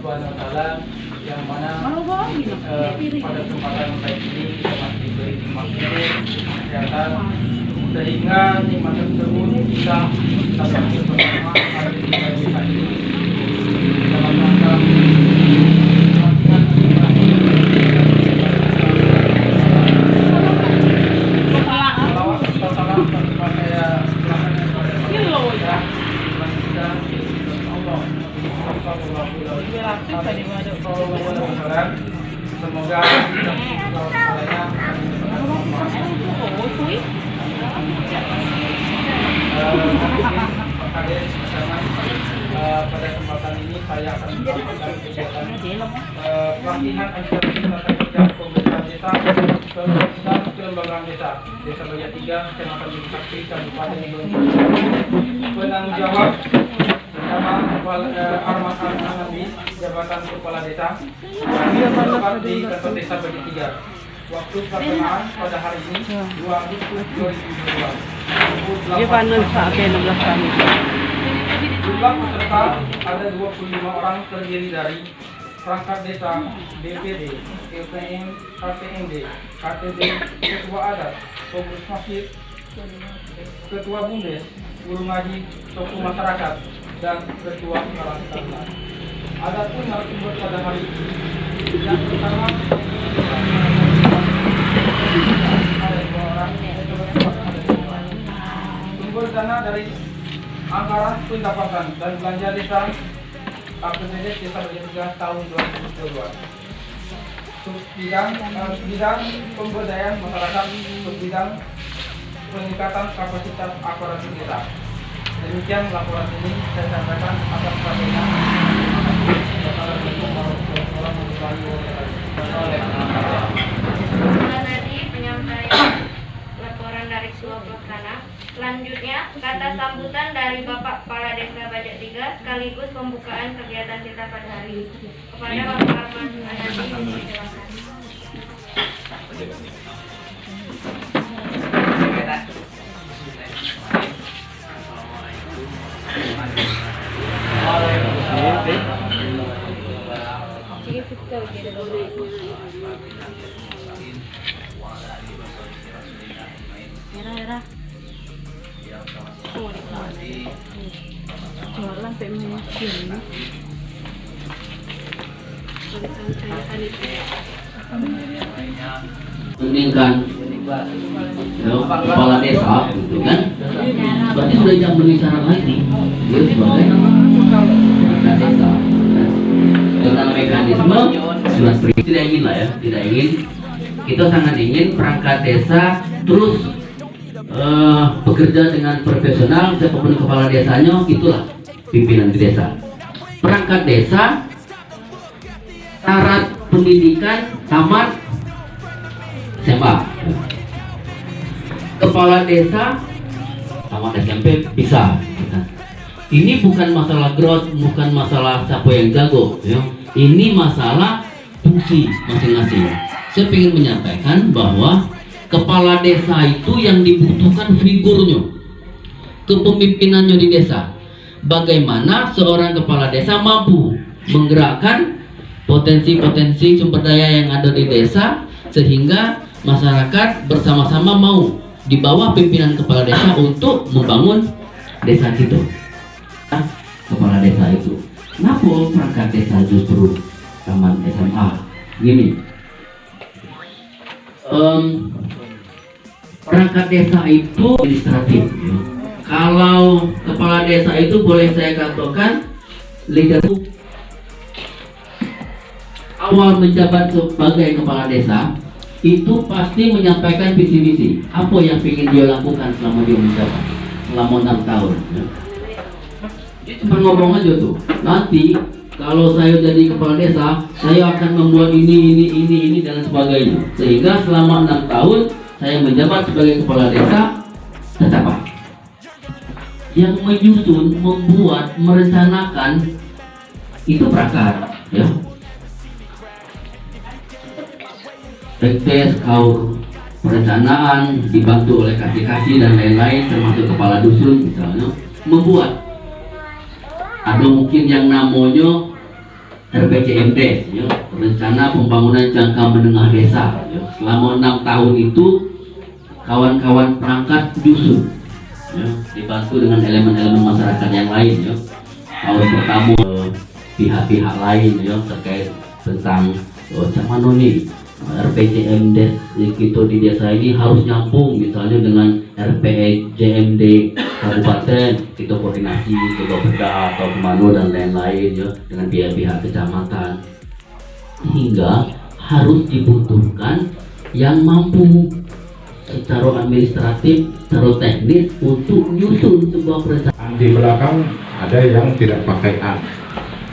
Subhanahu wa Ta'ala, yang mana pada kesempatan baik ini kita masih diberi nikmat kesehatan, sehingga nikmat tersebut bisa kita pakai bersama hadir di desa ini dalam rangka semoga pada kesempatan ini saya akan melakukan kegiatan pelatihan antar kerja pemerintah desa dan kelembagaan desa Bajak 3, Kecamatan Gunung Sakti, Kabupaten Gunung. Penanggung jawab bersama Arman Nabi, Jabatan Kepala Desa, tempat di kantor desa Bajak 3. Waktu pelaksanaan pada hari ini 2 Agustus 2022. Dia panen sampai 16 kali. Jumlah peserta ada 25 orang, terdiri dari perangkat desa, BPD, KPM, KPMD, KTD, ketua adat, pengurus masjid, ketua bumdes, guru ngaji, tokoh masyarakat, dan ketua karang taruna. Adapun narasumber pada hari ini yang pertama ada 2 orang, sumber dana dari anggaran pendapatan dan belanja desa APBD Desa Bajak 3 tahun 2022. Bidang pemberdayaan masyarakat, bidang peningkatan kapasitas aparat desa. Demikian laporan ini saya sampaikan atas perhatiannya. Tadi penyampaian laporan dari sebuah pelaksana. Selanjutnya, kata sambutan dari Bapak Kepala Desa Bajak 3 sekaligus pembukaan kegiatan kita pada hari ini. Kepada Bapak Arman Nabi, silakan. Era. Jualan pemimpin. Meningkan kepala desa, gitu kan? Berarti sudah tidak memenuhi syarat lagi. Dia sebagai kepala desa. Dengan mekanisme surat perintah tidak ingin lah ya, tidak ingin. Kita sangat ingin perangkat desa terus bekerja dengan profesional. Siapapun kepala desanya, itulah pimpinan di desa. Perangkat desa syarat pendidikan tamat SMA. Kepala desa tamat SMP bisa. Ini bukan masalah growth, bukan masalah siapa yang jago, ya. Ini masalah fungsi masing-masing. Saya ingin menyampaikan bahwa kepala desa itu yang dibutuhkan figurnya, kepemimpinannya di desa. Bagaimana seorang kepala desa mampu menggerakkan potensi-potensi sumber daya yang ada di desa, sehingga masyarakat bersama-sama mau di bawah pimpinan kepala desa untuk membangun desa kita. Kepala desa itu, kenapa perangkat desa justru taman SMA? Gini, perangkat desa itu administratif. Kalau kepala desa itu boleh saya katakan leader. Awal menjabat sebagai kepala desa itu pasti menyampaikan visi misi apa yang ingin dia lakukan selama dia menjabat selama 6 tahun. Dia cuma ngomong aja tuh. Nanti kalau saya jadi kepala desa, saya akan membuat ini dan sebagainya. Sehingga selama 6 tahun saya menjabat sebagai kepala desa tercapai. Yang menyusun, membuat, merencanakan itu perangkat, ya. Teknis, kaur, perencanaan dibantu oleh kasih dan lain-lain, termasuk kepala dusun misalnya, membuat. Ada mungkin yang namanya RPJMD, ya, rencana pembangunan jangka menengah desa. Ya. Selama 6 tahun itu kawan-kawan perangkat dusun, ya, dibantu dengan elemen-elemen masyarakat yang lain. Ya. Tahun pertama pihak-pihak lain, ya, terkait tentang cuman nih RPJMD kita di desa ini harus nyambung, misalnya dengan RPJMD kabupaten, kita koordinasi ke Bapeda atau kemana dan lain-lain, ya, dengan pihak-pihak kecamatan, hingga harus dibutuhkan yang mampu secara administratif, secara teknis untuk menyusun sebuah perencanaan. Di belakang ada yang tidak pakai A.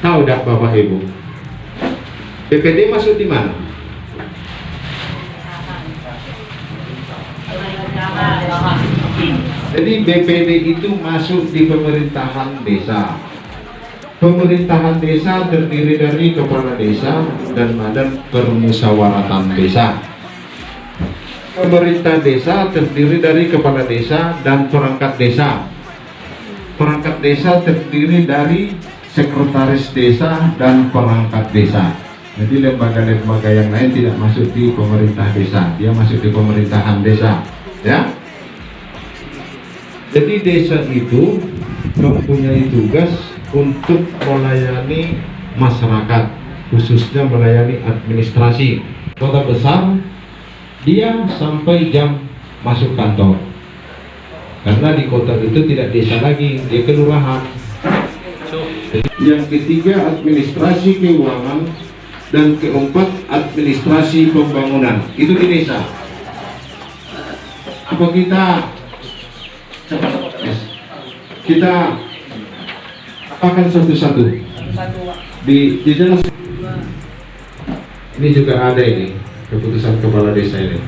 Tahu dah Bapak Ibu? BPD masuk di mana? Jadi BPD itu masuk di pemerintahan desa. Pemerintahan desa terdiri dari kepala desa dan badan permusyawaratan desa. Pemerintah desa terdiri dari kepala desa dan perangkat desa. Perangkat desa terdiri dari sekretaris desa dan perangkat desa. Jadi lembaga-lembaga yang lain tidak masuk di pemerintah desa, dia masuk di pemerintahan desa, ya. Jadi desa itu mempunyai tugas untuk melayani masyarakat, khususnya melayani administrasi. Kota besar, dia sampai jam masuk kantor. Karena di kota itu tidak desa lagi, dia kelurahan. Yang ketiga administrasi keuangan, dan keempat administrasi pembangunan, itu di desa. Apa kita apakan satu-satu di jelas. Ini juga ada ini keputusan kepala desa ini.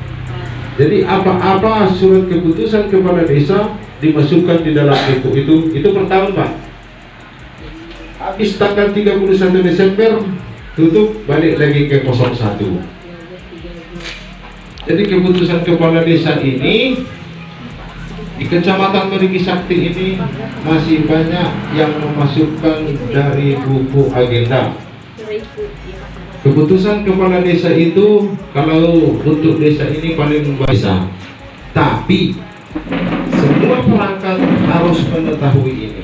Jadi apa-apa surat keputusan kepala desa dimasukkan di dalam itu per tahun, Pak. Habis tanggal 31 Desember tutup, balik lagi ke 01. Jadi keputusan kepala desa ini di Kecamatan Merigi Sakti ini masih banyak yang memasukkan dari buku agenda. Keputusan kepala desa itu kalau untuk desa ini paling besar, tapi semua perangkat harus mengetahui ini,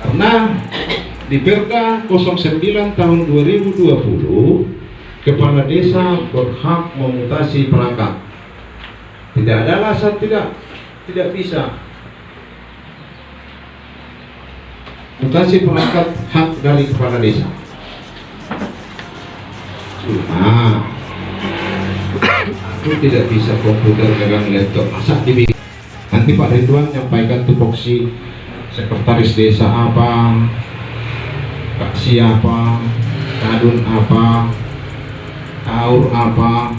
karena di Perda 09 tahun 2020 kepala desa berhak memutasi perangkat. Tidak ada alasan tidak bisa. Mutasi perangkat hak dari kepala desa. Cuma aku tidak bisa komputer dengan laptop, masa dibikin. Nanti Pak Ridwan nyampaikan tupoksi sekretaris desa apa, Kak siapa, kadun apa, aur apa,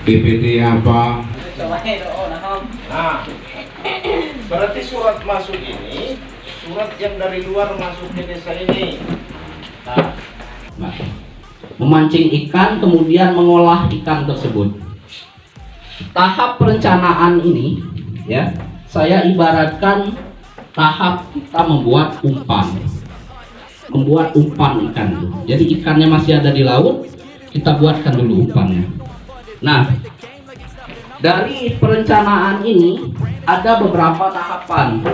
BPD apa. Nah, berarti surat masuk ini surat yang dari luar masuk ke desa ini. Nah, memancing ikan kemudian mengolah ikan tersebut. Tahap perencanaan ini, ya, saya ibaratkan tahap kita membuat umpan ikan. Jadi ikannya masih ada di laut, kita buatkan dulu umpannya. Nah, dari perencanaan ini ada beberapa tahapan.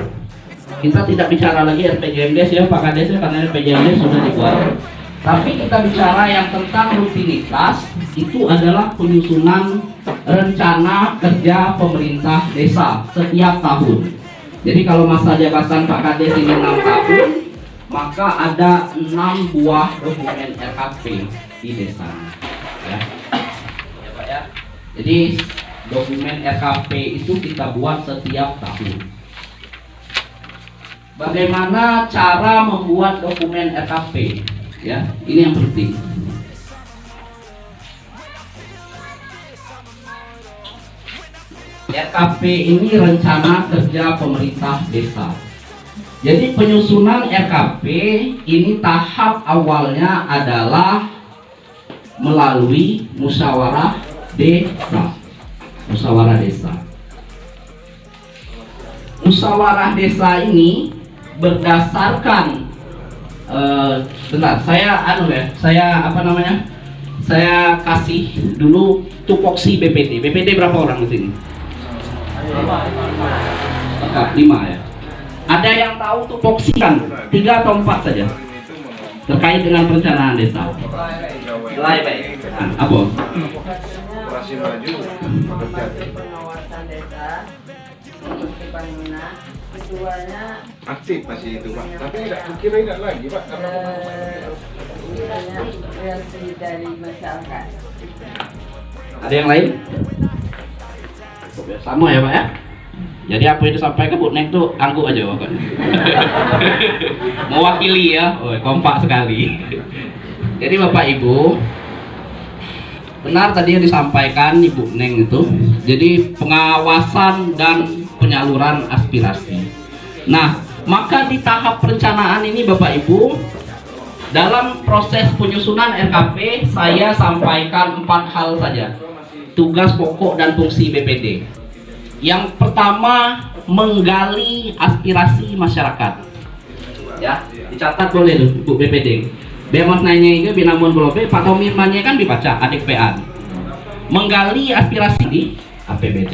Kita tidak bicara lagi RPJMD ya Pak Kades, karena RPJMD sudah dibuat. Tapi kita bicara yang tentang rutinitas, itu adalah penyusunan rencana kerja pemerintah desa setiap tahun. Jadi kalau masa jabatan Pak Kades ini 6 tahun, maka ada 6 buah dokumen RKP di desa. Ya, Pak ya. Jadi dokumen RKP itu kita buat setiap tahun. Bagaimana cara membuat dokumen RKP? Ya, ini yang penting. RKP ini rencana kerja pemerintah desa. Jadi penyusunan RKP ini tahap awalnya adalah melalui musyawarah desa. Musyawarah desa. Musyawarah desa ini berdasarkan Bentar, saya saya kasih dulu tupoksi BPD. BPD berapa orang di sini? 5 ya. Ada yang tahu tupoksi kan? 3 atau 4 saja terkait dengan perencanaan desa. Baik. Apa? Operasi maju. Pengawasan desa, seperti bangunan, keduanya Aktif masih itu Pak. Tapi kira tidak lagi Pak. reaksi dari masyarakat. Ada yang lain? Sama ya Pak ya? Jadi apa yang disampaikan Bu Neng tuh angguk aja pokoknya. Mewakili ya, kompak sekali. Jadi Bapak Ibu, benar tadi yang disampaikan Ibu Neng itu. Jadi pengawasan dan penyaluran aspirasi. Nah, maka di tahap perencanaan ini Bapak Ibu, dalam proses penyusunan RKP saya sampaikan 4 hal saja. Tugas pokok dan fungsi BPD. Yang pertama, menggali aspirasi masyarakat. Ya, dicatat boleh tuh Bu BPD. Bemas nanya itu binamun blobe, Pak Tomir nanya kan dibaca adik PA. Menggali aspirasi di APBD.